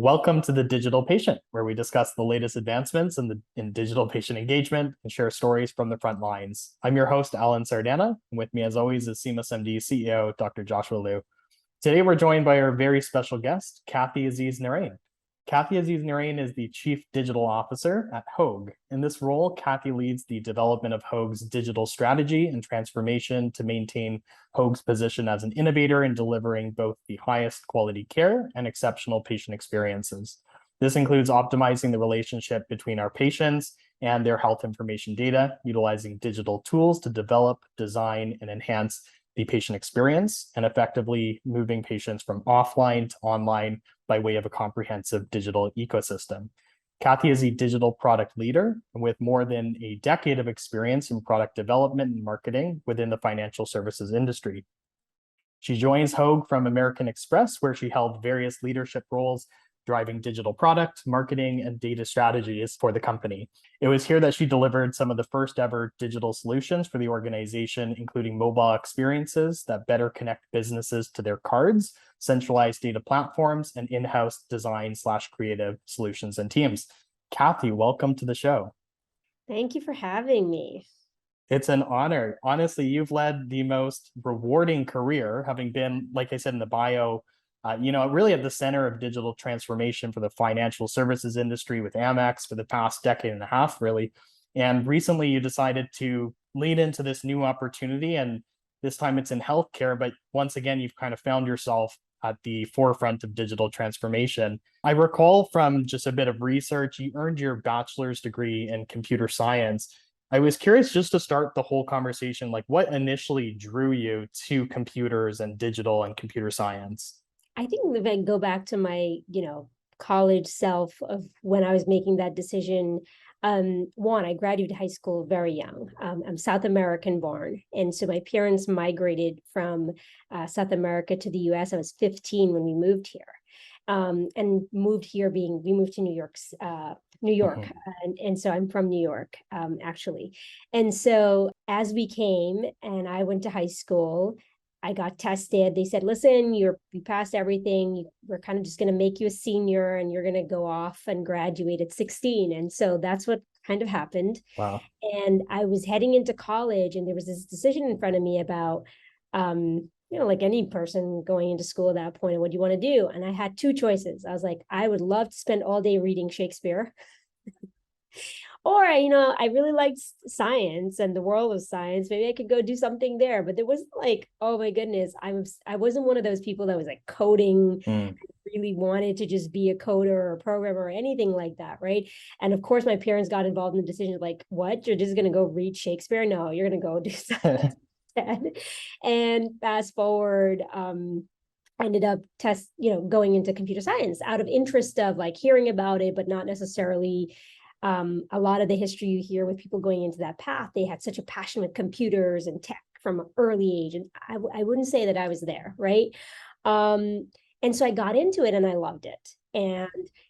Welcome to The Digital Patient, where we discuss the latest advancements in digital patient engagement and share stories from the front lines. I'm your host, Alan Sardana, and with me, as always, is CMS MD CEO, Dr. Joshua Liu. Today, we're joined by our very special guest, Kathy Azeez-Narain. Kathy Azeez-Narain is the Chief Digital Officer at Hoag. In this role, Kathy leads the development of Hoag's digital strategy and transformation to maintain Hoag's position as an innovator in delivering both the highest quality care and exceptional patient experiences. This includes optimizing the relationship between our patients and their health information data, utilizing digital tools to develop, design, and enhance the patient experience, and effectively moving patients from offline to online by way of a comprehensive digital ecosystem. Kathy is a digital product leader with more than a decade of experience in product development and marketing within the financial services industry. She joins Hoag from American Express, where she held various leadership roles driving digital product, marketing, and data strategies for the company. It was here that she delivered some of the first ever digital solutions for the organization, including mobile experiences that better connect businesses to their cards, centralized data platforms, and in-house design/creative solutions and teams. Kathy, welcome to the show. Thank you for having me. It's an honor. Honestly, you've led the most rewarding career, having been, like I said in the bio, really at the center of digital transformation for the financial services industry with Amex for the past decade and a half, really. And recently you decided to lean into this new opportunity, and this time it's in healthcare, but once again, you've kind of found yourself at the forefront of digital transformation. I recall from just a bit of research, you earned your bachelor's degree in computer science. I was curious, just to start the whole conversation, like what initially drew you to computers and digital and computer science? I think if I go back to my, college self of when I was making that decision, I graduated high school very young. I'm South American born. And so my parents migrated from South America to the US. I was 15 when we moved here. And moved here we moved to New York, and so I'm from New York, actually. And so as we came and I went to high school, I got tested. They said, listen, you passed everything. We're kind of just going to make you a senior and you're going to go off and graduate at 16. And so that's what kind of happened. Wow. And I was heading into college and there was this decision in front of me about, like any person going into school at that point, what do you want to do? And I had two choices. I was like, I would love to spend all day reading Shakespeare. Or, I really liked science and the world of science. Maybe I could go do something there. But there wasn't like, oh my goodness, I wasn't one of those people that was like coding, really wanted to just be a coder or a programmer or anything like that, right? And of course, my parents got involved in the decision like, what? You're just going to go read Shakespeare? No, you're going to go do science instead. And fast forward, I ended up going into computer science out of interest of like hearing about it, but not necessarily a lot of the history you hear with people going into that path. They had such a passion with computers and tech from an early age. And I wouldn't say that I was there, right? And so I got into it and I loved it. And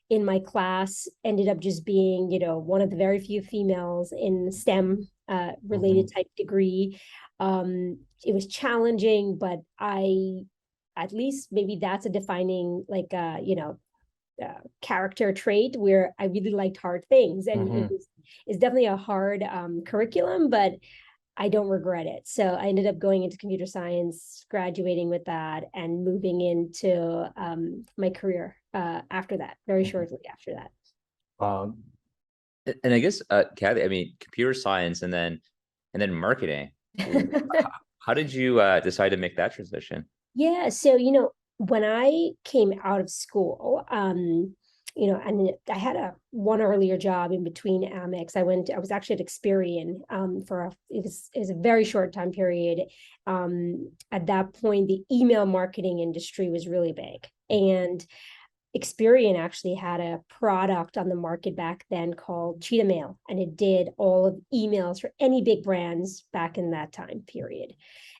in my class, ended up just being, one of the very few females in STEM related type degree. It was challenging, but at least maybe that's a defining character trait where I really liked hard things. And it's definitely a hard curriculum, but I don't regret it. So I ended up going into computer science, graduating with that, and moving into my career after that, very shortly after that. And I guess, Kathy, I mean, computer science and then marketing. How did you decide to make that transition? Yeah, so when I came out of school, and I had one earlier job in between Amex. I was actually at Experian it was a very short time period. At that point, the email marketing industry was really big, and Experian actually had a product on the market back then called Cheetah Mail, and it did all of emails for any big brands back in that time period.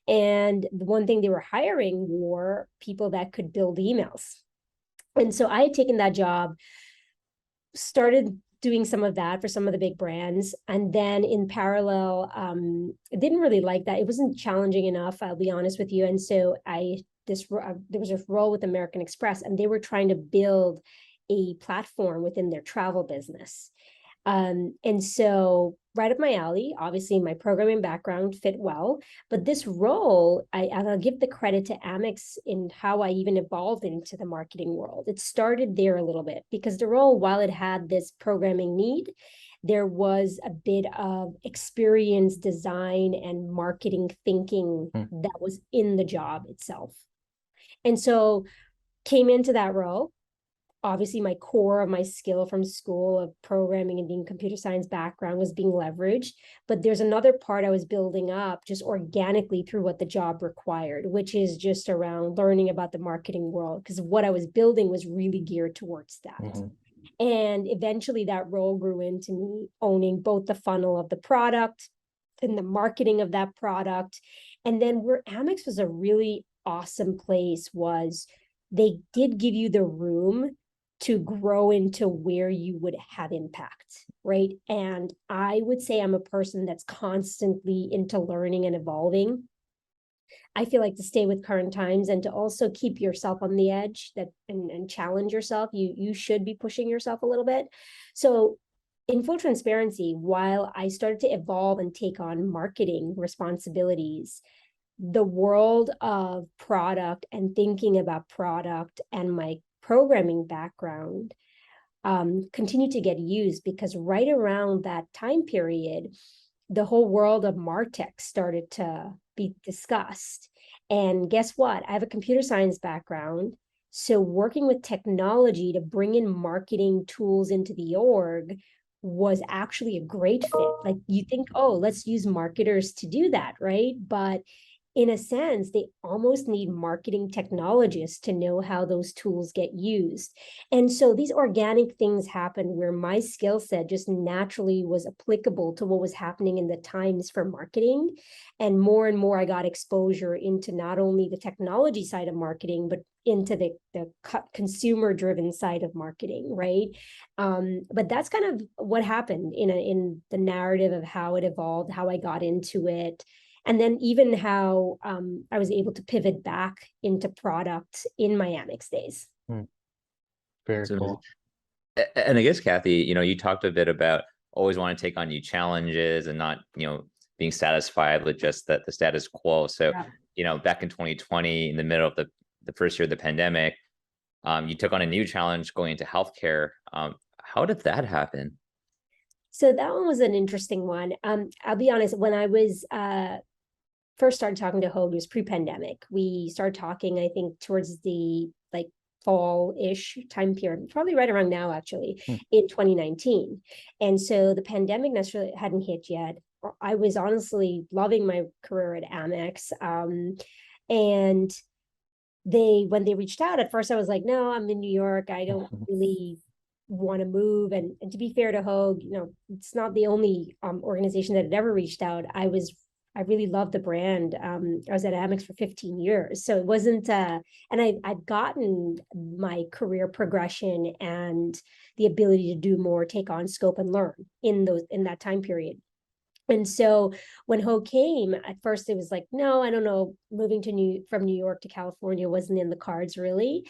And the one thing they were hiring were people that could build emails. And so I had taken that job, started doing some of that for some of the big brands. And then in parallel, I didn't really like that. It wasn't challenging enough, I'll be honest with you. And so there was a role with American Express, and they were trying to build a platform within their travel business. And so right up my alley, obviously my programming background fit well, but this role, I'll give the credit to Amex in how I even evolved into the marketing world. It started there a little bit because the role, while it had this programming need, there was a bit of experience, design, and marketing thinking that was in the job itself. And so came into that role. Obviously, my core of my skill from school of programming and being computer science background was being leveraged. But there's another part I was building up just organically through what the job required, which is just around learning about the marketing world, because what I was building was really geared towards that. And eventually that role grew into me owning both the funnel of the product and the marketing of that product. And then where Amex was a really awesome place was they did give you the room to grow into where you would have impact, right? And I would say I'm a person that's constantly into learning and evolving. I feel like to stay with current times and to also keep yourself on the edge and challenge yourself, you should be pushing yourself a little bit. So in full transparency, while I started to evolve and take on marketing responsibilities, the world of product and thinking about product and my programming background continued to get used, because right around that time period, the whole world of MarTech started to be discussed. And guess what? I have a computer science background. So working with technology to bring in marketing tools into the org was actually a great fit. Like you think, oh, let's use marketers to do that, right? But in a sense, they almost need marketing technologists to know how those tools get used. And so these organic things happen where my skill set just naturally was applicable to what was happening in the times for marketing. And more I got exposure into not only the technology side of marketing, but into the consumer-driven side of marketing, right? But that's kind of what happened in the narrative of how it evolved, how I got into it. And then even how I was able to pivot back into product in my Amex days. Very cool. And I guess, Kathy, you talked a bit about always want to take on new challenges and not, being satisfied with just the status quo. So, back in 2020, in the middle of the first year of the pandemic, you took on a new challenge going into healthcare. How did that happen? So that one was an interesting one. I'll be honest, when I was first started talking to Hoag, it was pre-pandemic. We started talking, I think, towards the fall-ish time period, probably right around now, actually, in 2019. And so the pandemic necessarily hadn't hit yet. I was honestly loving my career at Amex. And when they reached out, at first I was like, no, I'm in New York. I don't really want to move. And to be fair to Hoag, it's not the only organization that had ever reached out. I really loved the brand. I was at Amex for 15 years. So it wasn't, and I'd gotten my career progression and the ability to do more, take on scope and learn in that time period. And so when Hoag came, at first it was like, no, I don't know, moving from New York to California wasn't in the cards really.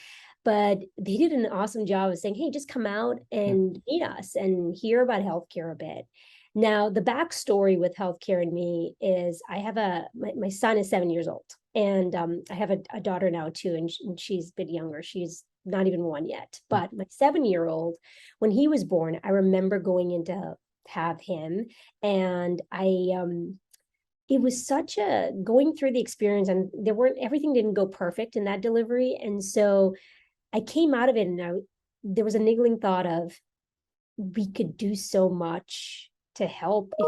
But they did an awesome job of saying, hey, just come out and meet us and hear about healthcare a bit. Now, the backstory with healthcare and me is I have my son is 7 years old, and I have a daughter now too, and she's a bit younger. She's not even 1 yet. But my 7-year-old, when he was born, I remember going in to have him, and it was such a going through the experience, and everything didn't go perfect in that delivery. And so I came out of it, and there was a niggling thought of we could do so much to help if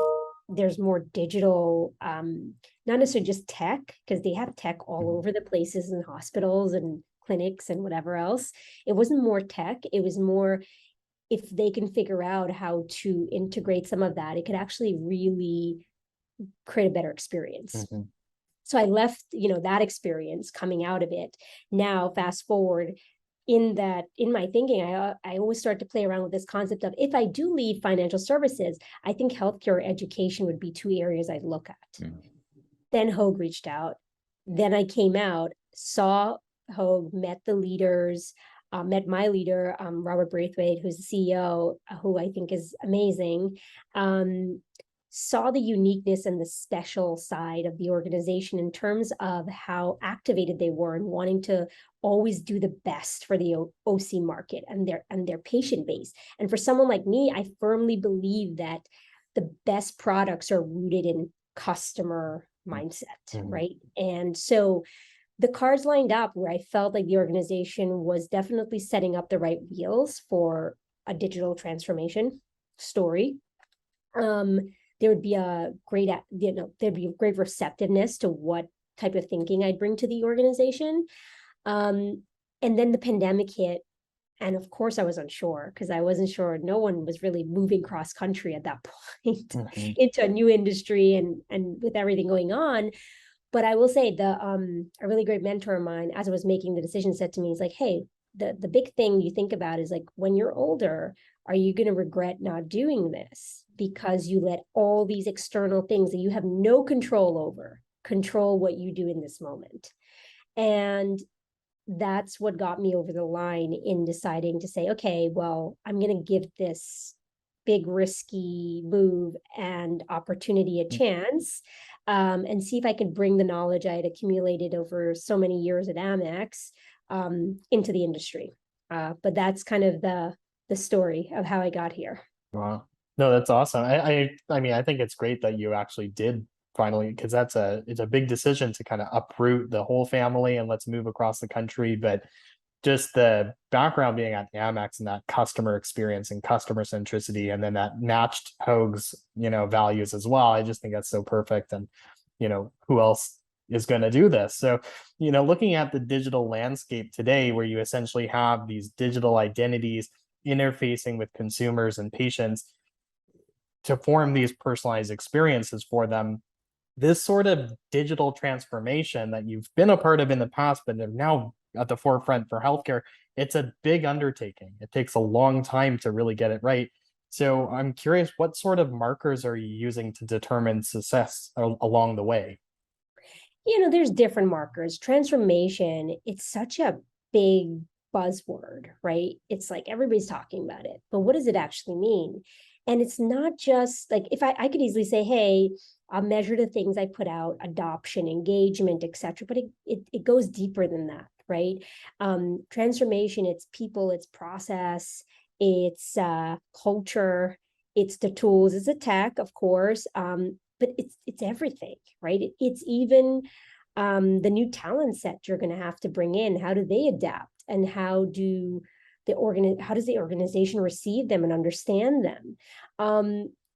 there's more digital, not necessarily just tech, because they have tech all over the places in hospitals and clinics and whatever else. It wasn't more tech. It was more, if they can figure out how to integrate some of that, it could actually really create a better experience. So I left, that experience coming out of it. Now, fast forward, in my thinking, I always start to play around with this concept of, if I do leave financial services, I think healthcare education would be two areas I'd look at. Then Hoag reached out. Then I came out, saw Hoag, met the leaders, met my leader, Robert Braithwaite, who's the CEO, who I think is amazing, saw the uniqueness and the special side of the organization in terms of how activated they were and wanting to always do the best for the OC market and their patient base. And for someone like me, I firmly believe that the best products are rooted in customer mindset, right? And so the cards lined up where I felt like the organization was definitely setting up the right wheels for a digital transformation story. There would be a great, there'd be a great receptiveness to what type of thinking I'd bring to the organization. And then the pandemic hit. And of course I was unsure because I wasn't sure. No one was really moving cross country at that point into a new industry and with everything going on. But I will say a really great mentor of mine, as I was making the decision, said to me, he's like, hey, the big thing you think about is like, when you're older, are you going to regret not doing this because you let all these external things that you have no control over control what you do in this moment? And that's what got me over the line in deciding to say, okay, well, I'm going to give this big risky move and opportunity a chance, and see if I could bring the knowledge I had accumulated over so many years at Amex into the industry. But that's kind of the story of how I got here. Wow. No, that's awesome. I mean, I think it's great that you actually did finally, because it's a big decision to kind of uproot the whole family and let's move across the country. But just the background being at Amex and that customer experience and customer centricity, and then that matched Hoag's, values as well. I just think that's so perfect. And, who else is going to do this? So, looking at the digital landscape today, where you essentially have these digital identities interfacing with consumers and patients to form these personalized experiences for them, this sort of digital transformation that you've been a part of in the past, but are now at the forefront for healthcare, it's a big undertaking. It takes a long time to really get it right. So I'm curious, what sort of markers are you using to determine success along the way? There's different markers. Transformation, it's such a big buzzword, right? It's like everybody's talking about it, but what does it actually mean? And it's not just like, if I could easily say, hey, I'll measure the things I put out, adoption, engagement, etc. But it goes deeper than that, right? Transformation, it's people, it's process, it's culture, it's the tools, it's the tech, of course, but it's everything, right? It's even the new talent set you're going to have to bring in. How do they adapt, and how does the organization receive them and understand them?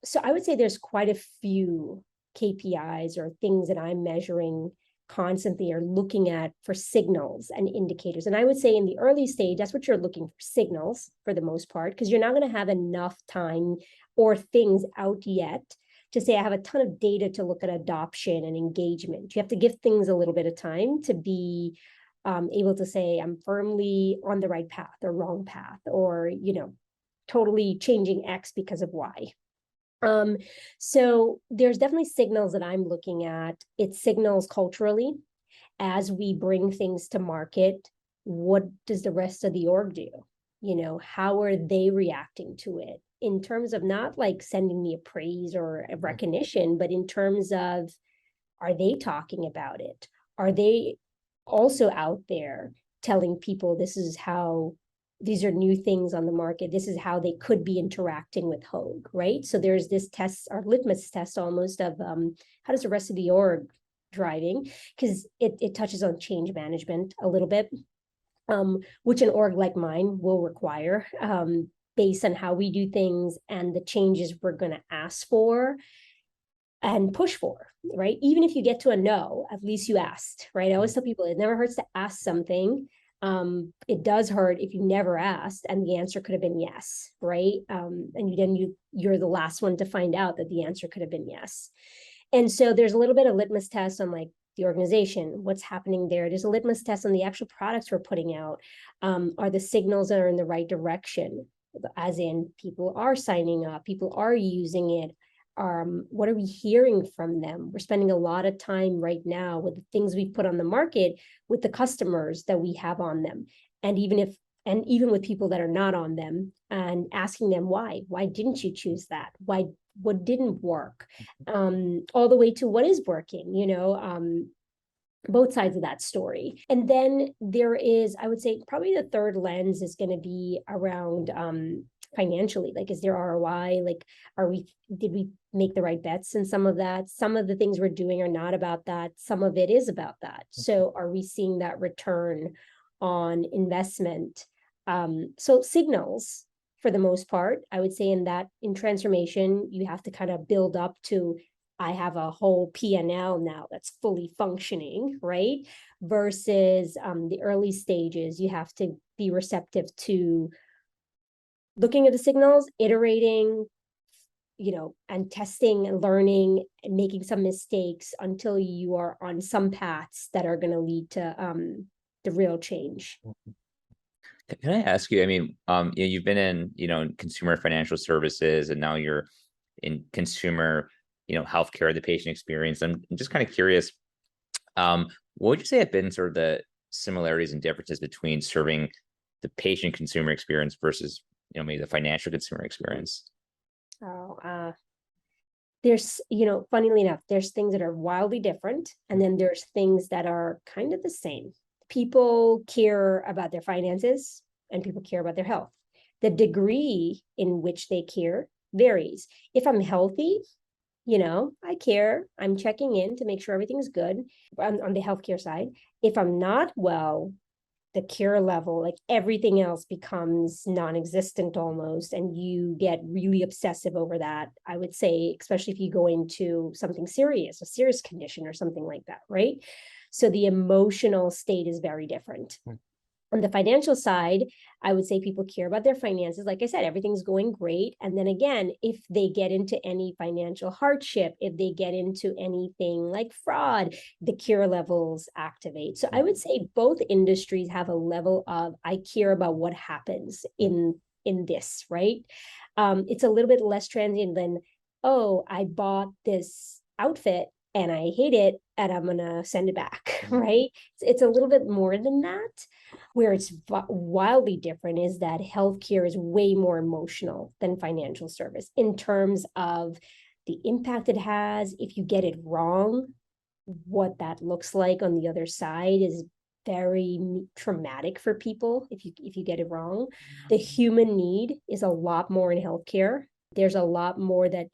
So I would say there's quite a few KPIs or things that I'm measuring constantly or looking at for signals and indicators. And I would say in the early stage, that's what you're looking for, signals for the most part, because you're not going to have enough time or things out yet to say I have a ton of data to look at adoption and engagement. You have to give things a little bit of time to be able to say I'm firmly on the right path or wrong path, or totally changing X because of Y. So there's definitely signals that I'm looking at. It signals culturally as we bring things to market. What does the rest of the org do? How are they reacting to it in terms of not like sending me a praise or a recognition, but in terms of, are they talking about it? Are they also out there telling people these are new things on the market, this is how they could be interacting with Hoag, right? So there's this test, or litmus test almost, of how does the rest of the org driving? Because it touches on change management a little bit, which an org like mine will require based on how we do things and the changes we're going to ask for and push for, right? Even if you get to a no, at least you asked, right? I always tell people it never hurts to ask something. It does hurt if you never asked and the answer could have been yes, right? And then you're the last one to find out that the answer could have been yes. And so there's a little bit of litmus test on like the organization, what's happening there. There's a litmus test on the actual products we're putting out. Are the signals that are in the right direction? As in, people are signing up, people are using it. What are we hearing from them? We're spending a lot of time right now with the things we put on the market with the customers that we have on them. And even if and even with people that are not on them, and asking them why didn't you choose that? What didn't work? All the way to what is working, both sides of that story. And then there is, I would say, probably the third lens is going to be around financially. Like, is there ROI? Like, did we make the right bets in some of that? Some of the things we're doing are not about that. Some of it is about that. So are we seeing that return on investment? So signals, for the most part, I would say in transformation, you have to kind of build up to, I have a whole P&L now that's fully functioning, right? Versus the early stages, you have to be receptive to looking at the signals, iterating, and testing and learning and making some mistakes until you are on some paths that are going to lead to the real change. Can I ask you, I mean, you've been in, consumer financial services, and now you're in consumer, healthcare, the patient experience. I'm just kind of curious, what would you say have been sort of the similarities and differences between serving the patient consumer experience versus, maybe the financial consumer experience? There's, funnily enough, there's things that are wildly different, and then there's things that are kind of the same. People care about their finances and people care about their health. The degree in which they care varies. If I'm healthy, I care. I'm checking in to make sure everything's good on the healthcare side. If I'm not well, the care level, like everything else, becomes non-existent almost, and you get really obsessive over that. I would say, especially if you go into something serious, a serious condition or something like that, right? So the emotional state is very different. On the financial side, I would say people care about their finances. Like I said, everything's going great. And then again, if they get into any financial hardship, if they get into anything like fraud, the care levels activate. So I would say both industries have a level of, I care about what happens in this, right? It's a little bit less transient than, oh, I bought this outfit and I hate it and I'm going to send it back, right? It's a little bit more than that. Where it's wildly different is that healthcare is way more emotional than financial service in terms of the impact it has. If you get it wrong, what that looks like on the other side is very traumatic for people if you get it wrong. The human need is a lot more in healthcare. There's a lot more that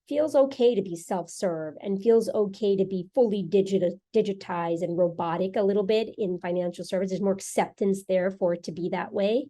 feels okay to be self-serve and feels okay to be fully digitized and robotic a little bit. In financial services, there's more acceptance there for it to be that way.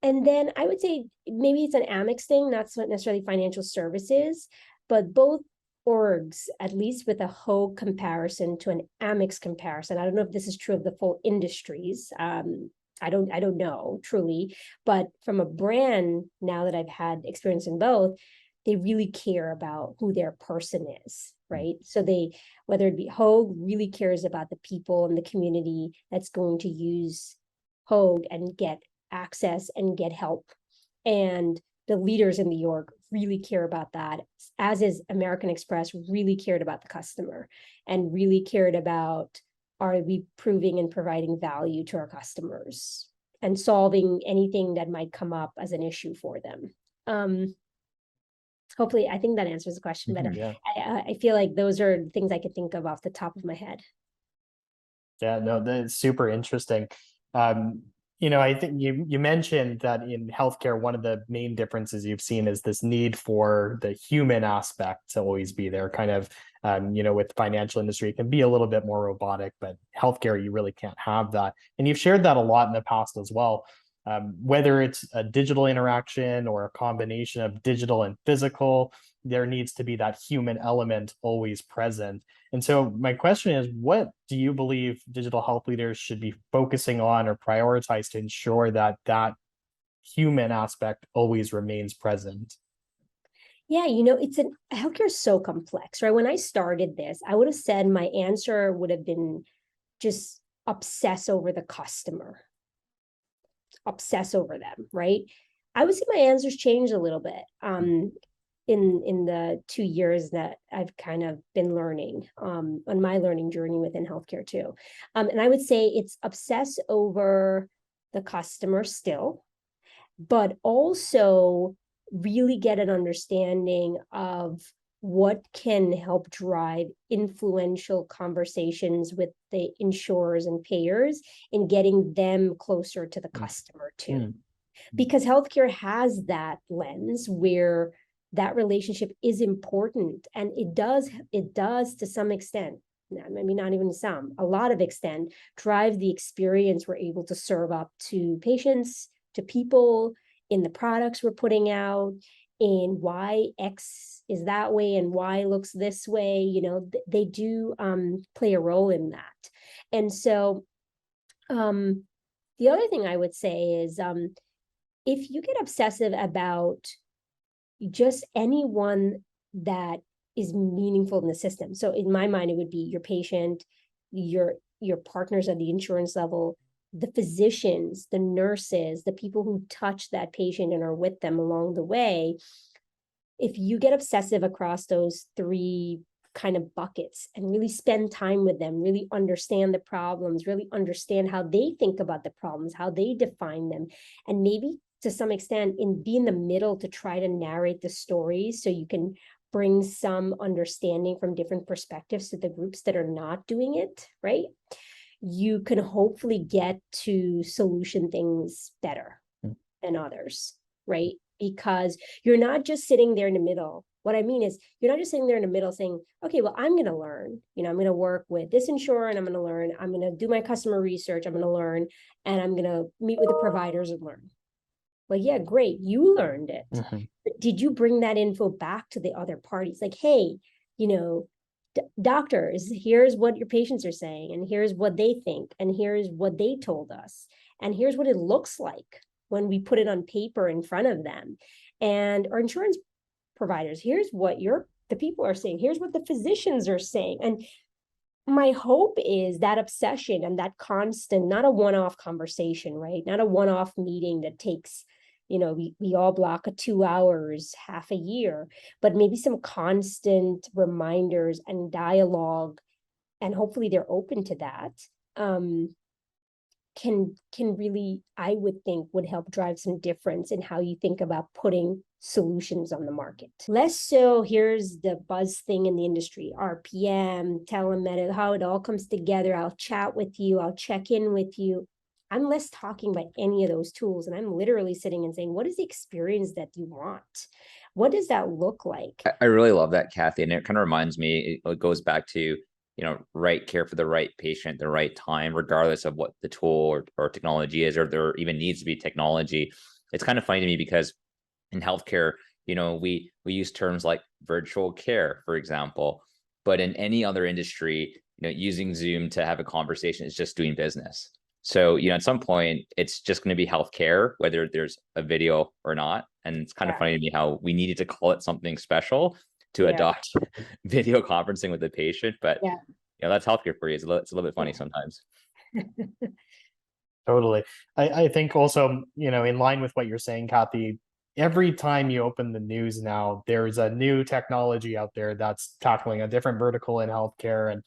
And then I would say maybe it's an Amex thing, not necessarily financial services, but both orgs, at least with a Hoag comparison to an Amex comparison. I don't know if this is true of the full industries. I don't know truly, but from a brand, now that I've had experience in both, they really care about who their person is, right? So they, whether it be Hoag, really cares about the people and the community that's going to use Hoag and get access and get help. And the leaders in the org really care about that, as is American Express really cared about the customer and really cared about, are we proving and providing value to our customers and solving anything that might come up as an issue for them. Hopefully, I think that answers the question, but Yeah. I feel like those are things I could think of off the top of my head. Yeah, no, that's super interesting. I think you mentioned that in healthcare, one of the main differences you've seen is this need for the human aspect to always be there. Kind of, with the financial industry, it can be a little bit more robotic, but healthcare, you really can't have that. And you've shared that a lot in the past as well. Whether it's a digital interaction or a combination of digital and physical, there needs to be that human element always present. And so my question is, what do you believe digital health leaders should be focusing on or prioritize to ensure that that human aspect always remains present? Yeah, healthcare is so complex, right? When I started this, I would have said my answer would have been just obsess over the customer. Obsess over them, right? I would say my answers changed a little bit in the 2 years that I've kind of been learning on my learning journey within healthcare too. And I would say it's obsess over the customer still, but also really get an understanding of what can help drive influential conversations with the insurers and payers in getting them closer to the customer too. Because healthcare has that lens where that relationship is important, and it does to some extent, maybe not even some, a lot of extent, drive the experience we're able to serve up to patients, to people, in the products we're putting out, in why X is that way and Y looks this way. You know, they do play a role in that. And so the other thing I would say is if you get obsessive about just anyone that is meaningful in the system. So in my mind, it would be your patient, your partners at the insurance level, the physicians, the nurses, the people who touch that patient and are with them along the way. If you get obsessive across those three kind of buckets and really spend time with them, really understand the problems, really understand how they think about the problems, how they define them, and maybe to some extent be in the middle to try to narrate the stories so you can bring some understanding from different perspectives to the groups that are not doing it, right? You can hopefully get to solution things better than others, right? Because you're not just sitting there in the middle. What I mean is you're not just sitting there in the middle saying, okay, well, I'm going to learn, you know, I'm going to work with this insurer and I'm going to learn, I'm going to do my customer research, I'm going to learn, and I'm going to meet with the providers and learn. Well, yeah, great. You learned it. But did you bring that info back to the other parties? Like, hey, you know, doctors, here's what your patients are saying, and here's what they think, and here's what they told us, and here's what it looks like when we put it on paper in front of them. And our insurance providers, here's what the people are saying, here's what the physicians are saying. And my hope is that obsession and that constant, not a one-off conversation, right? Not a one-off meeting that takes, you know, we all block 2 hours, half a year, but maybe some constant reminders and dialogue, and hopefully they're open to that, can really, I would think, would help drive some difference in how you think about putting solutions on the market. Less so, here's the buzz thing in the industry, RPM, telemedicine, how it all comes together. I'll chat with you, I'll check in with you. I'm less talking about any of those tools, and I'm literally sitting and saying, what is the experience that you want? What does that look like? I really love that, Kathy. And it kind of reminds me, it goes back to, you know, right care for the right patient, the right time, regardless of what the tool or technology is, or there even needs to be technology. It's kind of funny to me because in healthcare, you know, we use terms like virtual care, for example, but in any other industry, you know, using Zoom to have a conversation is just doing business. So, you know, at some point, it's just going to be healthcare, whether there's a video or not. And it's kind of funny to me how we needed to call it something special to adopt video conferencing with the patient. But, you know, that's healthcare for you. It's a little bit funny sometimes. Totally. I think also, you know, in line with what you're saying, Kathy, every time you open the news now, there's a new technology out there that's tackling a different vertical in healthcare. And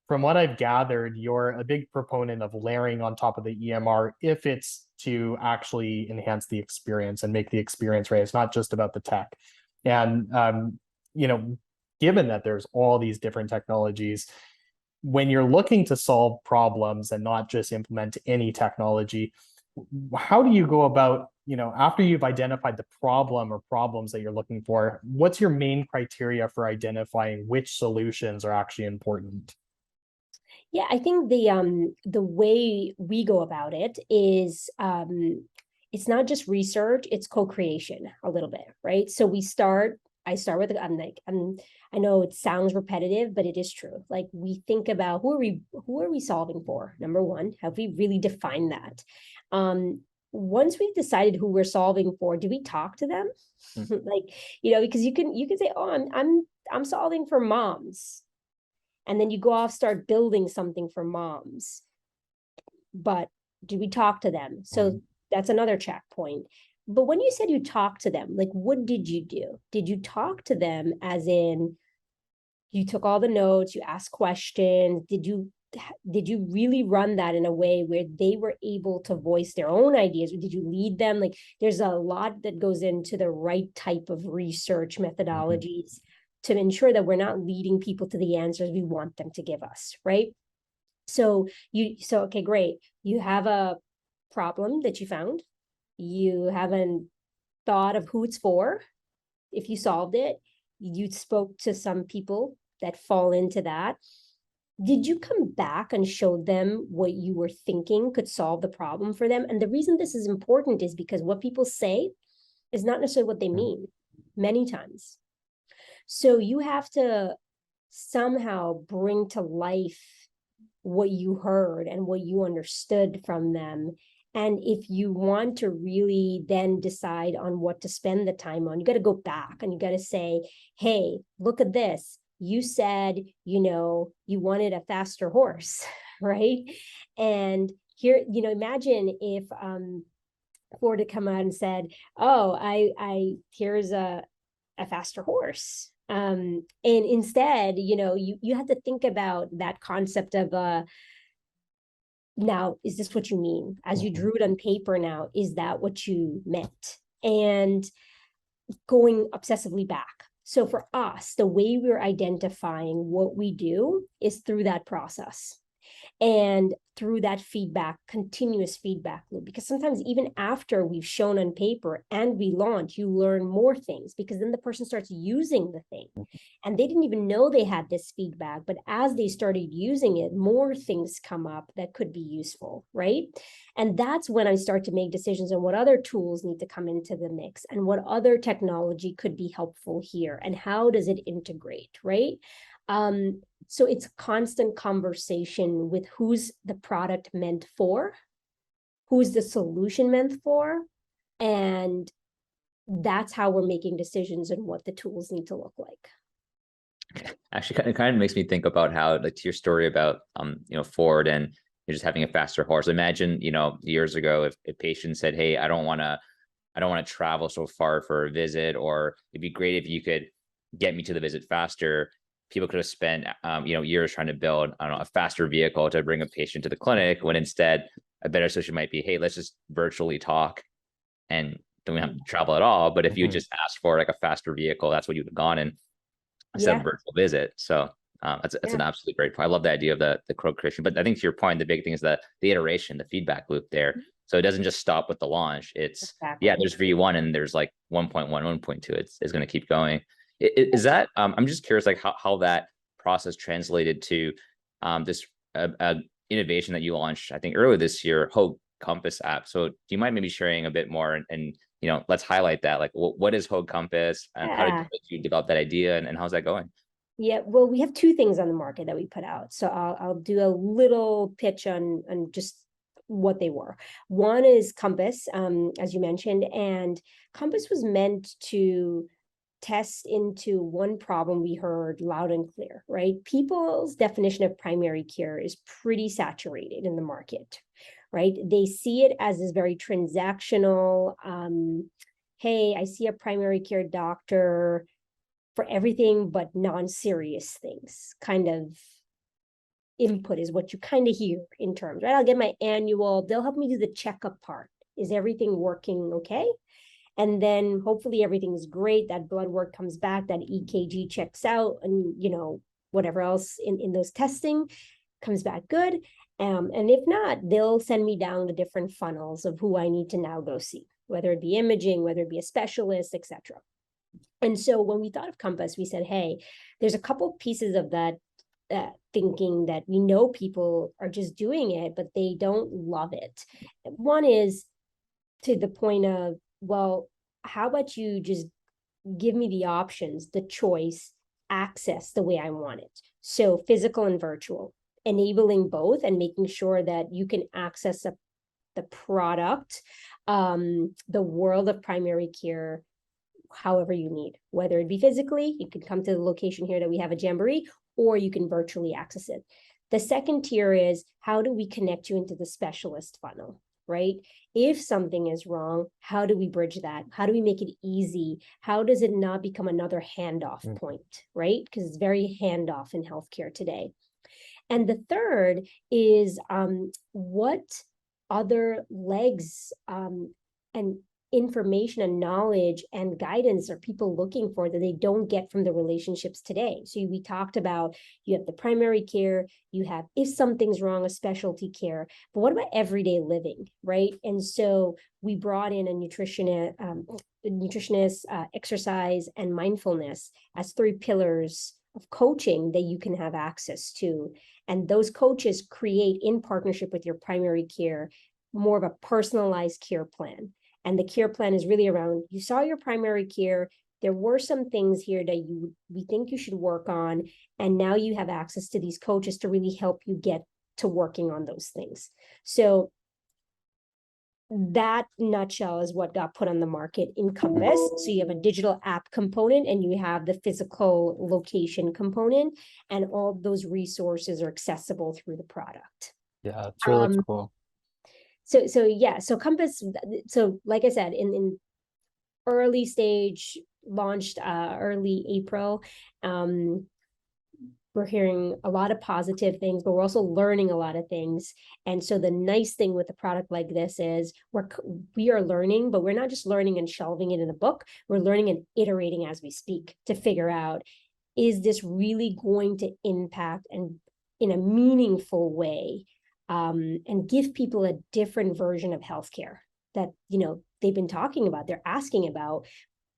from what I've gathered, you're a big proponent of layering on top of the EMR if it's to actually enhance the experience and make the experience right. It's not just about the tech. And, you know, given that there's all these different technologies, when you're looking to solve problems and not just implement any technology, how do you go about, you know, after you've identified the problem or problems that you're looking for, what's your main criteria for identifying which solutions are actually important? Yeah, I think the way we go about it is it's not just research, it's co-creation a little bit, right? So I start with, I know it sounds repetitive, but it is true. Like, we think about who are we solving for? Number one, have we really defined that? Once we've decided who we're solving for, do we talk to them? Like, you know, because you can say, oh, I'm solving for moms. And then you go off, start building something for moms. But do we talk to them? So that's another checkpoint. But when you said you talked to them, like, what did you do? Did you talk to them as in you took all the notes, you asked questions? Did you did you really run that in a way where they were able to voice their own ideas? Or did you lead them? Like, there's a lot that goes into the right type of research methodologies to ensure that we're not leading people to the answers we want them to give us, right? So okay, great. You have a problem that you found. You haven't thought of who it's for. If you solved it, you spoke to some people that fall into that. Did you come back and show them what you were thinking could solve the problem for them? And the reason this is important is because what people say is not necessarily what they mean many times. So you have to somehow bring to life what you heard and what you understood from them. And if you want to really then decide on what to spend the time on, you got to go back and you got to say, hey, look at this. You said, you wanted a faster horse, right? And here, imagine if Ford had come out and said, oh, here's a faster horse. And instead, you have to think about that concept of now, is this what you mean? As you drew it on paper now, is that what you meant? And going obsessively back. So for us, the way we're identifying what we do is through that process and through that feedback, continuous feedback loop. Because sometimes even after we've shown on paper and we launch, you learn more things because then the person starts using the thing. And they didn't even know they had this feedback, but as they started using it, more things come up that could be useful, right? And that's when I start to make decisions on what other tools need to come into the mix and what other technology could be helpful here and how does it integrate, right? So it's constant conversation with who's the product meant for, who's the solution meant for, and that's how we're making decisions on what the tools need to look like. Actually, it kind of makes me think about how, like, to your story about Ford and you're just having a faster horse. Imagine, years ago, if patients said, hey, I don't want to travel so far for a visit, or it'd be great if you could get me to the visit faster. People could have spent years trying to build, I don't know, a faster vehicle to bring a patient to the clinic, when instead a better solution might be, hey, let's just virtually talk and don't have to travel at all. But if you just asked for like a faster vehicle, that's what you would have gone in instead of a virtual visit. So that's an absolutely great point. I love the idea of the co-creation. But I think to your point, the big thing is the iteration, the feedback loop there. So it doesn't just stop with the launch. It's there's V1 and there's like 1.1, 1.2. It's going to keep going. Is that I'm just curious, like how that process translated to this innovation that you launched, I think earlier this year, Hoag Compass app. So do you mind maybe sharing a bit more and let's highlight that, like what is Hoag Compass and how did you develop that idea and how's that going? Yeah, well, we have two things on the market that we put out. So I'll do a little pitch on just what they were. One is Compass, as you mentioned, and Compass was meant to test into one problem we heard loud and clear, right? People's definition of primary care is pretty saturated in the market, right? They see it as this very transactional, hey, I see a primary care doctor for everything but non-serious things kind of input is what you kind of hear in terms, right? I'll get my annual, they'll help me do the checkup part. Is everything working okay? And then hopefully everything's great. That blood work comes back, that EKG checks out, and whatever else in those testing comes back good. And if not, they'll send me down the different funnels of who I need to now go see, whether it be imaging, whether it be a specialist, etc. And so when we thought of Compass, we said, hey, there's a couple pieces of that thinking that we know people are just doing it, but they don't love it. One is to the point of, well, how about you just give me the options, the choice, access the way I want it. So physical and virtual, enabling both and making sure that you can access the product, the world of primary care, however you need, whether it be physically, you can come to the location here that we have a Jamboree, or you can virtually access it. The second tier is, how do we connect you into the specialist funnel, right? If something is wrong, how do we bridge that? How do we make it easy? How does it not become another handoff point, right? Because it's very handoff in healthcare today. And the third is what other legs and information and knowledge and guidance are people looking for that they don't get from the relationships today. So we talked about, you have the primary care, you have if something's wrong, a specialty care, but what about everyday living, right? And so we brought in a nutritionist, exercise, and mindfulness as 3 pillars of coaching that you can have access to. And those coaches create, in partnership with your primary care, more of a personalized care plan. And the care plan is really around, you saw your primary care, there were some things here that we think you should work on, and now you have access to these coaches to really help you get to working on those things. So that nutshell is what got put on the market in Compass. So you have a digital app component and you have the physical location component, and all those resources are accessible through the product. Yeah, it's really cool. So Compass, so like I said, in early stage, launched early April. We're hearing a lot of positive things, but we're also learning a lot of things. And so the nice thing with a product like this is we are learning, but we're not just learning and shelving it in a book. We're learning and iterating as we speak to figure out, is this really going to impact and in a meaningful way, and give people a different version of healthcare that, they've been talking about, they're asking about,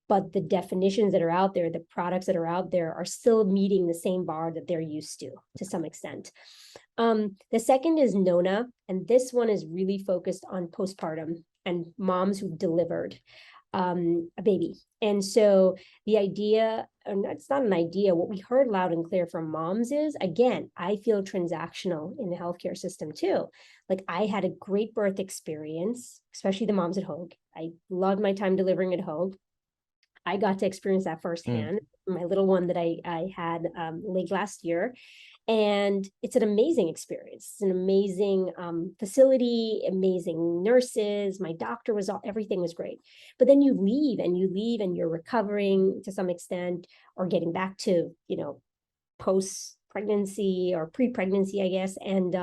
but the definitions that are out there, the products that are out there are still meeting the same bar that they're used to some extent. The second is Nona, and this one is really focused on postpartum and moms who've delivered a baby. And so the idea, and it's not an idea, what we heard loud and clear from moms is, again, I feel transactional in the healthcare system too. Like, I had a great birth experience, especially the moms at Hoag. I loved my time delivering at Hoag. I got to experience that firsthand. My little one that I had late last year. And it's an amazing experience. It's an amazing facility, amazing nurses. My doctor was everything was great. But then you leave and you're recovering to some extent, or getting back to, post-pregnancy or pre-pregnancy, I guess. And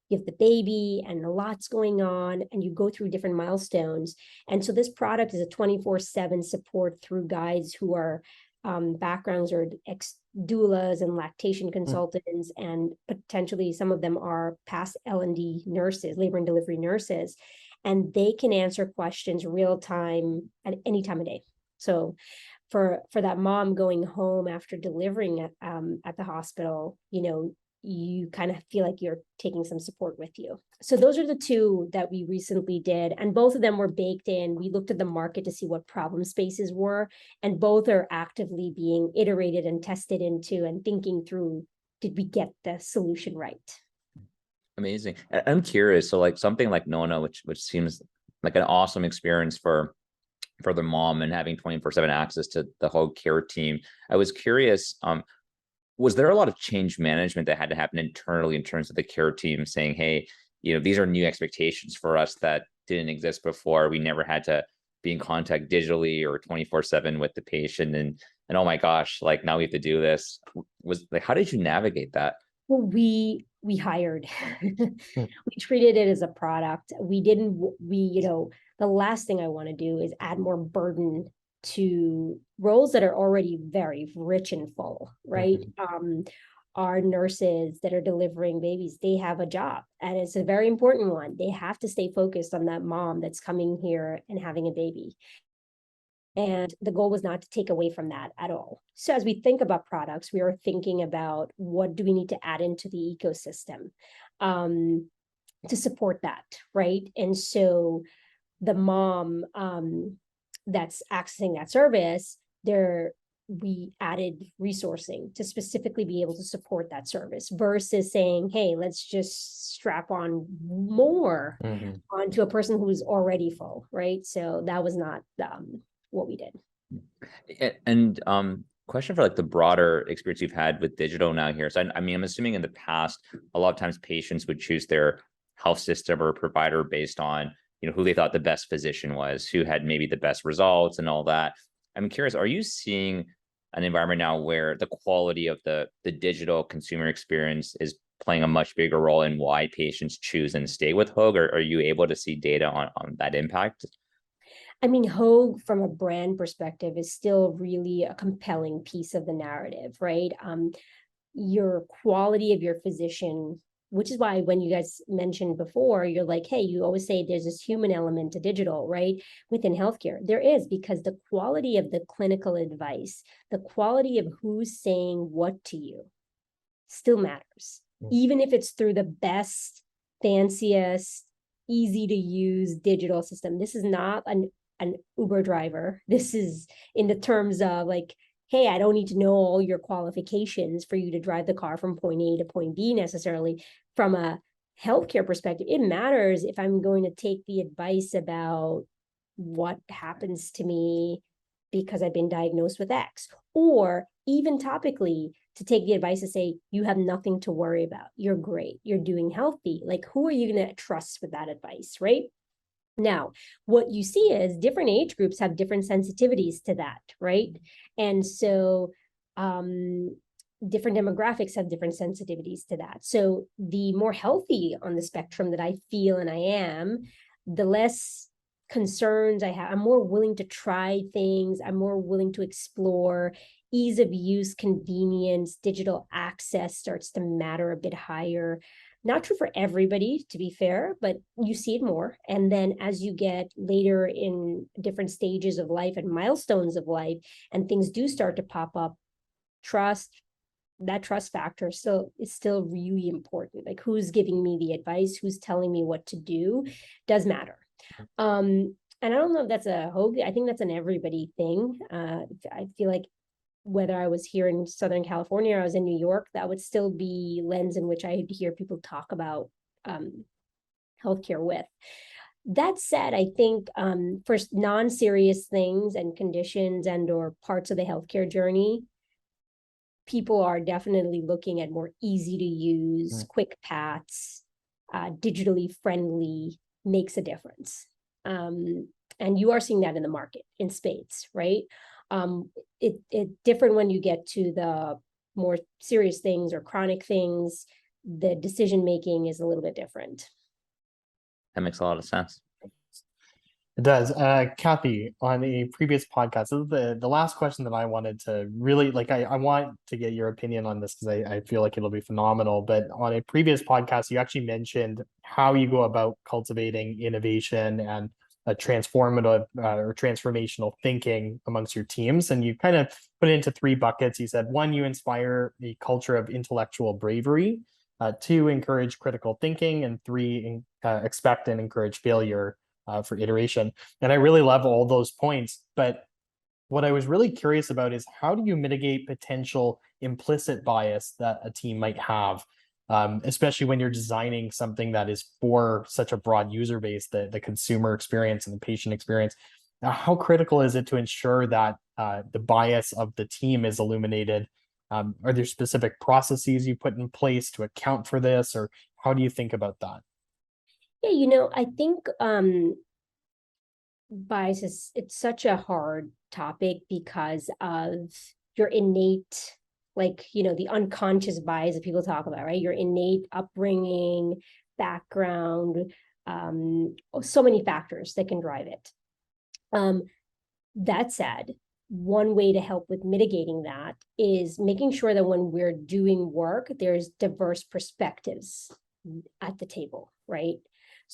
you have the baby and a lot's going on, and you go through different milestones. And so this product is a 24/7 support through guides who are backgrounds or doulas and lactation consultants, and potentially some of them are past L&D nurses, labor and delivery nurses, and they can answer questions real time at any time of day. So for that mom going home after delivering at the hospital, you kind of feel like you're taking some support with you. So those are the 2 that we recently did, and both of them were baked in. We looked at the market to see what problem spaces were, and both are actively being iterated and tested into and thinking through, did we get the solution right? Amazing. I'm curious. So like something like Nona, which seems like an awesome experience for the mom and having 24/7 access to the whole care team. I was curious, was there a lot of change management that had to happen internally in terms of the care team saying, hey, these are new expectations for us that didn't exist before. We never had to be in contact digitally or 24/7 with the patient. And oh my gosh, like now we have to do this. Was like, how did you navigate that? Well, we hired. We treated it as a product. The last thing I want to do is add more burden to roles that are already very rich and full, right? Our nurses that are delivering babies, they have a job, and it's a very important one. They have to stay focused on that mom that's coming here and having a baby. And the goal was not to take away from that at all. So as we think about products, we are thinking about, what do we need to add into the ecosystem to support that, right? And so the mom that's accessing that service, we added resourcing to specifically be able to support that service, versus saying, hey, let's just strap on more onto a person who's already full, right? So that was not what we did. And question for like the broader experience you've had with digital now here. So I'm assuming in the past, a lot of times patients would choose their health system or provider based on who they thought the best physician was, who had maybe the best results and all that. I'm curious, are you seeing an environment now where the quality of the digital consumer experience is playing a much bigger role in why patients choose and stay with Hoag, or are you able to see data on that impact? I mean, Hoag, from a brand perspective, is still really a compelling piece of the narrative, right? Your quality of your physician, which is why when you guys mentioned before, you're like, hey, you always say there's this human element to digital, right? Within healthcare, there is, because the quality of the clinical advice, the quality of who's saying what to you still matters, even if it's through the best, fanciest, easy to use digital system. This is not an Uber driver. This is in the terms of like, hey, I don't need to know all your qualifications for you to drive the car from point A to point B necessarily. From a healthcare perspective, it matters if I'm going to take the advice about what happens to me because I've been diagnosed with X, or even topically to take the advice to say, you have nothing to worry about. You're great. You're doing healthy. Like, who are you going to trust with that advice, right? Now, what you see is different age groups have different sensitivities to that, right? And so different demographics have different sensitivities to that. So the more healthy on the spectrum that I feel and I am, the less concerns I have. I'm more willing to try things. I'm more willing to explore. Ease of use, convenience, digital access starts to matter a bit higher. Not true for everybody, to be fair, but you see it more. And then as you get later in different stages of life and milestones of life, and things do start to pop up, that trust factor is still really important. Like, who's giving me the advice, who's telling me what to do, does matter. And I don't know if that's a Hoag, I think that's an everybody thing. I feel like whether I was here in Southern California or I was in New York, that would still be lens in which I hear people talk about healthcare with. That said, I think for non-serious things and conditions and or parts of the healthcare journey, people are definitely looking at more easy to use, quick paths, digitally friendly, makes a difference. And you are seeing that in the market in spades, right? It different when you get to the more serious things or chronic things. The decision making is a little bit different. That makes a lot of sense. It does. Kathy, on a previous podcast, this is the last question that I wanted to really, like, I want to get your opinion on this because I feel like it'll be phenomenal. But on a previous podcast, you actually mentioned how you go about cultivating innovation and a transformative or transformational thinking amongst your teams. And you kind of put it into three buckets. You said, one, you inspire the culture of intellectual bravery. Two, encourage critical thinking. And three, expect and encourage failure for iteration. And I really love all those points. But what I was really curious about is, how do you mitigate potential implicit bias that a team might have, especially when you're designing something that is for such a broad user base, the consumer experience and the patient experience? How critical is it to ensure that the bias of the team is illuminated? Are there specific processes you put in place to account for this, or how do you think about that? Yeah, I think bias it's such a hard topic because of your innate, like, the unconscious bias that people talk about, right? Your innate upbringing, background, so many factors that can drive it. That said, one way to help with mitigating that is making sure that when we're doing work, there's diverse perspectives at the table, right?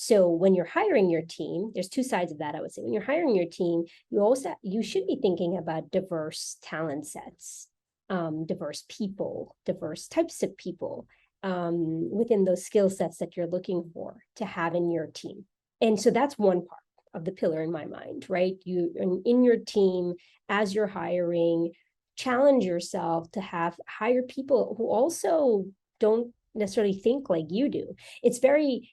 So when you're hiring your team, there's two sides of that, I would say. When you're hiring your team, you should be thinking about diverse talent sets, diverse people, diverse types of people within those skill sets that you're looking for to have in your team. And so that's one part of the pillar in my mind, right? You in your team, as you're hiring, challenge yourself to hire people who also don't necessarily think like you do. It's very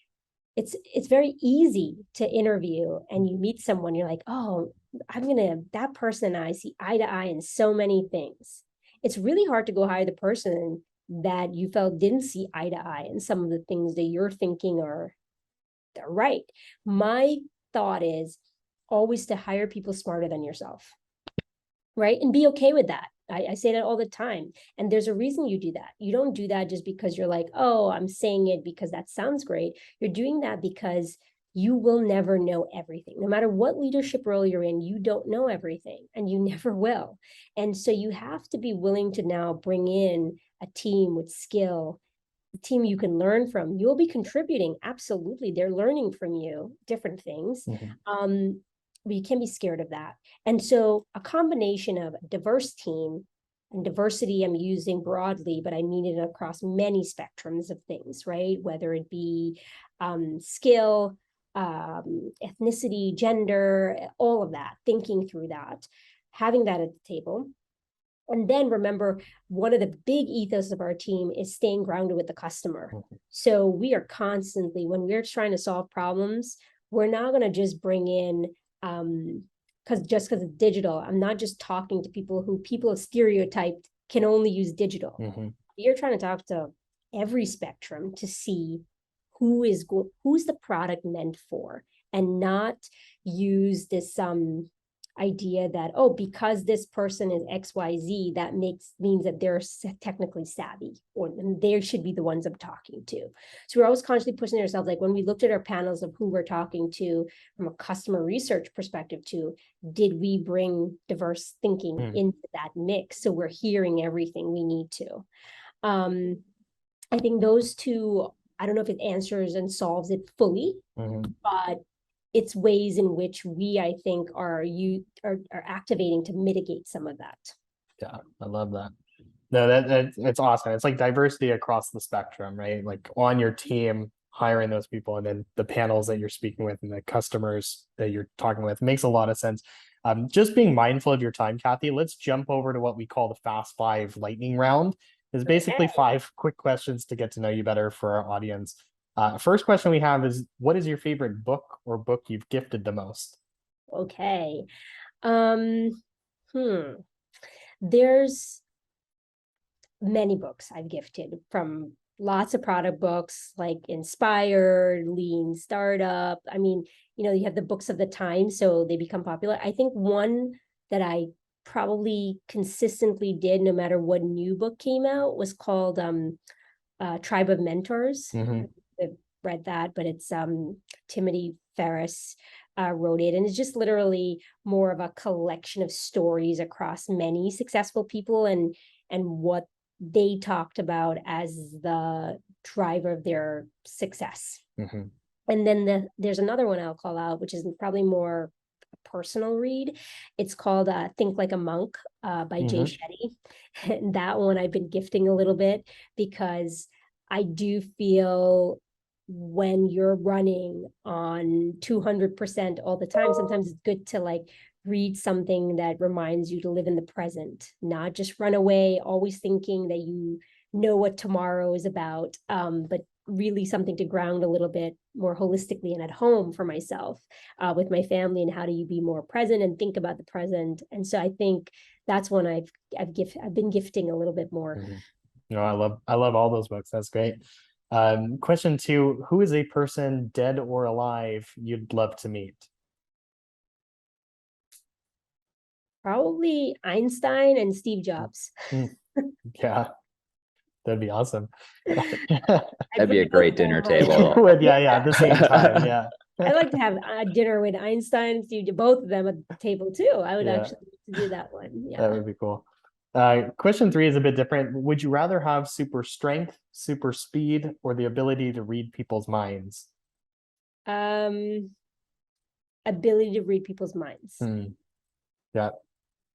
easy to interview and you meet someone, you're like, oh, that person and I see eye to eye in so many things. It's really hard to go hire the person that you felt didn't see eye to eye in some of the things that you're thinking are right. My thought is always to hire people smarter than yourself. right? And be okay with that. I say that all the time. And there's a reason you do that. You don't do that just because you're like, oh, I'm saying it because that sounds great. You're doing that because you will never know everything. No matter what leadership role you're in, you don't know everything and you never will. And so you have to be willing to now bring in a team with skill, a team you can learn from. You'll be contributing. Absolutely. They're learning from you different things. But you can't be scared of that. And so a combination of a diverse team, and diversity I'm using broadly, but I mean it across many spectrums of things, right? Whether it be skill, ethnicity, gender, all of that, thinking through that, having that at the table. And then remember, one of the big ethos of our team is staying grounded with the customer. So we are constantly, when we're trying to solve problems, we're not going to just bring in because it's digital. I'm not just talking to people who people stereotyped can only use digital. You're trying to talk to every spectrum to see who's the product meant for, and not use this idea that, oh, because this person is XYZ, that means that they're technically savvy, or they should be the ones I'm talking to. So we're always constantly pushing ourselves. Like when we looked at our panels of who we're talking to from a customer research perspective to, did we bring diverse thinking into that mix? So we're hearing everything we need to. I think those two, I don't know if it answers and solves it fully, but it's ways in which we, I think, are activating to mitigate some of that. Yeah, I love that. No, it's awesome. It's like diversity across the spectrum, right? Like on your team, hiring those people, and then the panels that you're speaking with and the customers that you're talking with makes a lot of sense. Just being mindful of your time, Kathy, let's jump over to what we call the Fast Five lightning round. It's basically 5 quick questions to get to know you better for our audience. First question we have is, what is your favorite book or book you've gifted the most? Okay. There's many books I've gifted, from lots of product books like Inspired, Lean Startup. I mean, you have the books of the time, so they become popular. I think one that I probably consistently did, no matter what new book came out, was called Tribe of Mentors. I've read that, but it's Timothy Ferriss wrote it, and it's just literally more of a collection of stories across many successful people and what they talked about as the driver of their success. And then there's another one I'll call out, which is probably more a personal read. It's called Think Like a Monk by Jay Shetty. And that one I've been gifting a little bit, because I do feel when you're running on 200% all the time, sometimes it's good to read something that reminds you to live in the present, not just run away, always thinking that you know what tomorrow is about, but really something to ground a little bit more holistically and at home for myself, with my family, and how do you be more present and think about the present. And so I think that's one I've been gifting a little bit more. I love all those books. That's great. Question 2, who is a person, dead or alive, you'd love to meet? Probably Einstein and Steve Jobs. Yeah, that'd be awesome. That'd be a great dinner table. Yeah, at the same time. Yeah. I'd like to have a dinner with Einstein and Steve, both of them at the table too. I would actually like to do that one. Yeah. That would be cool. Question 3 is a bit different. Would you rather have super strength, super speed, or the ability to read people's minds? Ability to read people's minds. Yeah,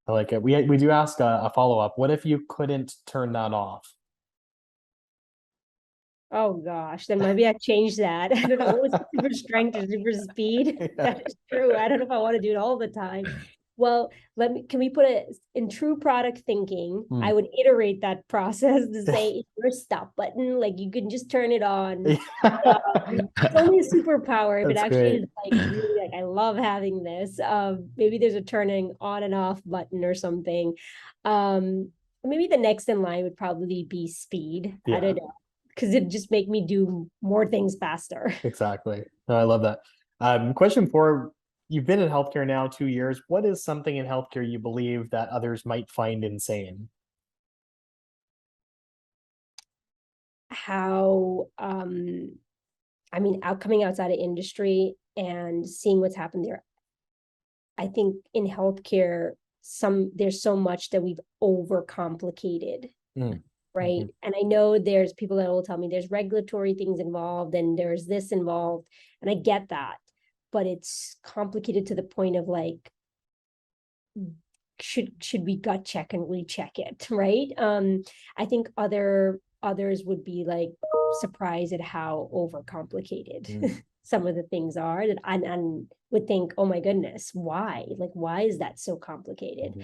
I like it. We do ask a follow-up. What if you couldn't turn that off? Oh gosh, then maybe I change that. I don't know, what was super strength or super speed? Yeah. That is true. I don't know if I want to do it all the time. Well, can we put it in true product thinking? I would iterate that process to say, your stop button, like you can just turn it on. It's only a superpower, but actually it's really I love having this. Maybe there's a turning on and off button or something. Maybe the next in line would probably be speed. I don't know, because it just make me do more things faster. Exactly. No, I love that. Question 4, you've been in healthcare now 2 years. What is something in healthcare you believe that others might find insane? How, I mean, coming outside of industry and seeing what's happened there. I think in healthcare, there's so much that we've overcomplicated, right? And I know there's people that will tell me there's regulatory things involved and there's this involved, and I get that, but it's complicated to the point of like, should we gut check and recheck it, right? I think others would be like surprised at how overcomplicated some of the things are, that and would think, oh my goodness, why? Like, why is that so complicated?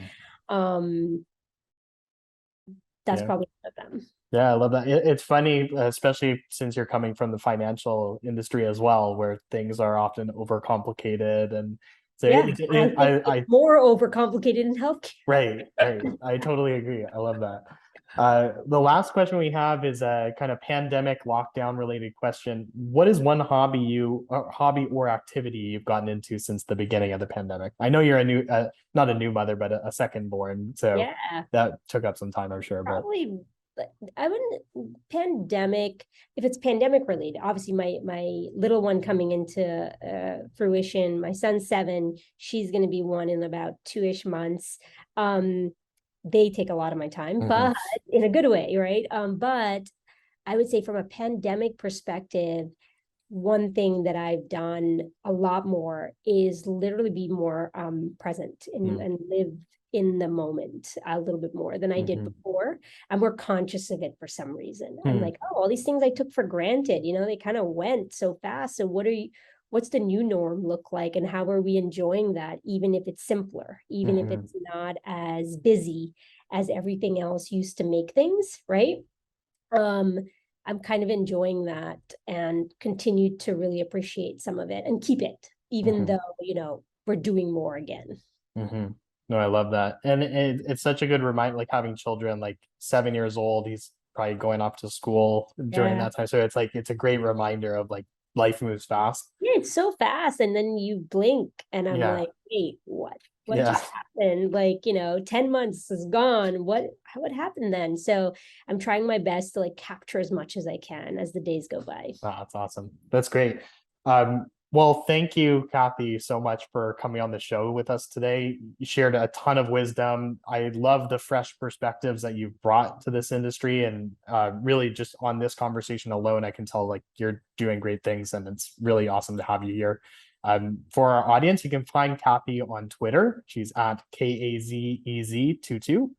That's probably one of them. Yeah, I love that. It's funny, especially since you're coming from the financial industry as well, where things are often overcomplicated. And so I think it's more overcomplicated in healthcare. Right. I totally agree. I love that. The last question we have is a kind of pandemic lockdown related question. What is one hobby or activity you've gotten into since the beginning of the pandemic? I know you're not a new mother, but a second born. So that took up some time, I'm sure. Probably, I wouldn't pandemic, if it's pandemic related, obviously my little one coming into fruition, my son's 7, she's going to be 1 in about 2-ish months. They take a lot of my time, but in a good way, right? But I would say from a pandemic perspective, one thing that I've done a lot more is literally be more present and live in the moment a little bit more than I did before. I'm more conscious of it for some reason. I'm like, oh, all these things I took for granted, they kind of went so fast. So what's the new norm look like, and how are we enjoying that, even if it's simpler, even if it's not as busy as everything else used to make things, right? I'm kind of enjoying that and continue to really appreciate some of it and keep it, even though, we're doing more again. No, I love that. And it's such a good reminder, like having children, like 7 years old, he's probably going off to school during that time. So it's a great reminder of like, life moves fast. Yeah, it's so fast. And then you blink and I'm like, wait, what just happened? Like, 10 months is gone. What happened then? So I'm trying my best to like capture as much as I can as the days go by. Wow, that's awesome. That's great. Well, thank you, Kathy, so much for coming on the show with us today. You shared a ton of wisdom. I love the fresh perspectives that you've brought to this industry. And really just on this conversation alone, I can tell like you're doing great things, and it's really awesome to have you here. For our audience, you can find Kathy on Twitter. She's at KAZEZ22,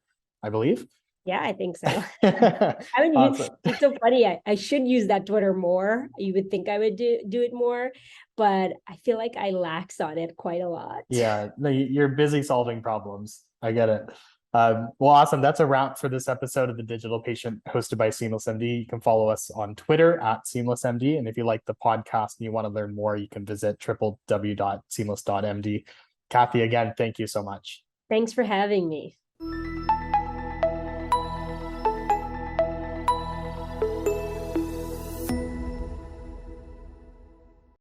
I believe. Yeah, I think so. Awesome. It's so funny. I should use that Twitter more. You would think I would do it more, but I feel like I lax on it quite a lot. Yeah, no, you're busy solving problems. I get it. Well, awesome. That's a wrap for this episode of The Digital Patient hosted by Seamless MD. You can follow us on Twitter at SeamlessMD. And if you like the podcast and you want to learn more, you can visit www.seamless.md. Kathy, again, thank you so much. Thanks for having me.